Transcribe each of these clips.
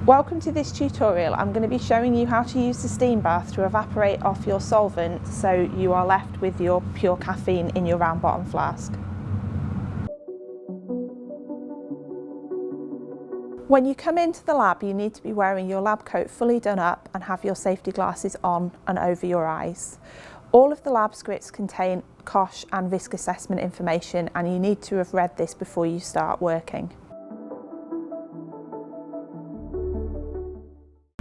Welcome to this tutorial. I'm going to be showing you how to use the steam bath to evaporate off your solvent so you are left with your pure caffeine in your round bottom flask. When you come into the lab, you need to be wearing your lab coat fully done up and have your safety glasses on and over your eyes. All of the lab scripts contain COSH and risk assessment information, and you need to have read this before you start working.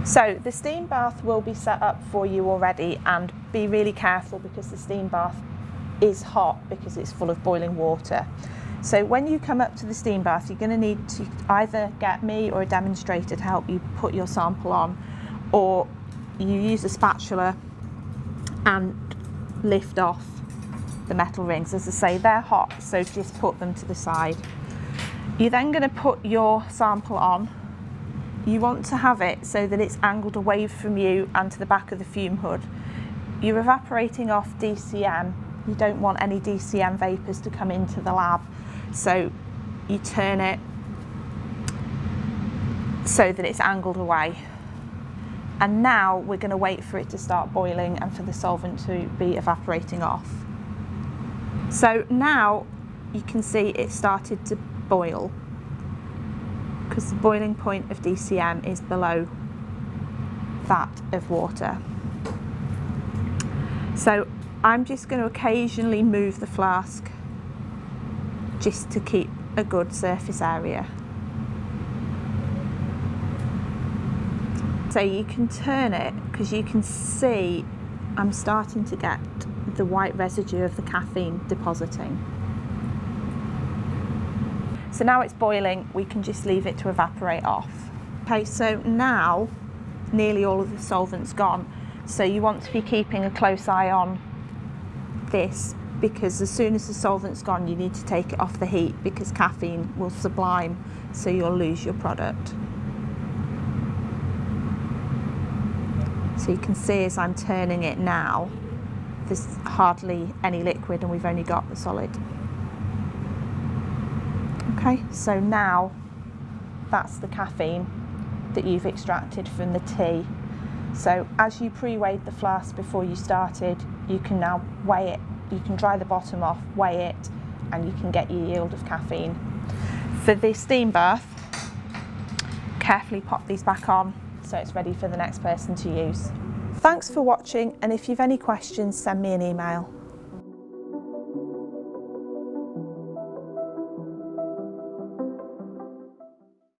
So the steam bath will be set up for you already, and be really careful because the steam bath is hot because it's full of boiling water. So when you come up to the steam bath, you're going to need to either get me or a demonstrator to help you put your sample on, or you use a spatula and lift off the metal rings. As I say, they're hot, so just put them to the side. You're then going to put your sample on. You want to have it so that it's angled away from you and to the back of the fume hood. You're evaporating off DCM. You don't want any DCM vapours to come into the lab. So you turn it so that it's angled away. And now we're going to wait for it to start boiling and for the solvent to be evaporating off. So now you can see it started to boil, because the boiling point of DCM is below that of water. So I'm just going to occasionally move the flask just to keep a good surface area. So you can turn it because you can see I'm starting to get the white residue of the caffeine depositing. So now it's boiling, we can just leave it to evaporate off. Okay, so now nearly all of the solvent's gone. So you want to be keeping a close eye on this, because as soon as the solvent's gone, you need to take it off the heat because caffeine will sublime, so you'll lose your product. So you can see as I'm turning it now, there's hardly any liquid and we've only got the solid. Okay, so now that's the caffeine that you've extracted from the tea. So as you pre-weighed the flask before you started, you can now weigh it. You can dry the bottom off, weigh it, and you can get your yield of caffeine. For the steam bath, carefully pop these back on so it's ready for the next person to use. Thanks for watching, and if you've any questions, send me an email.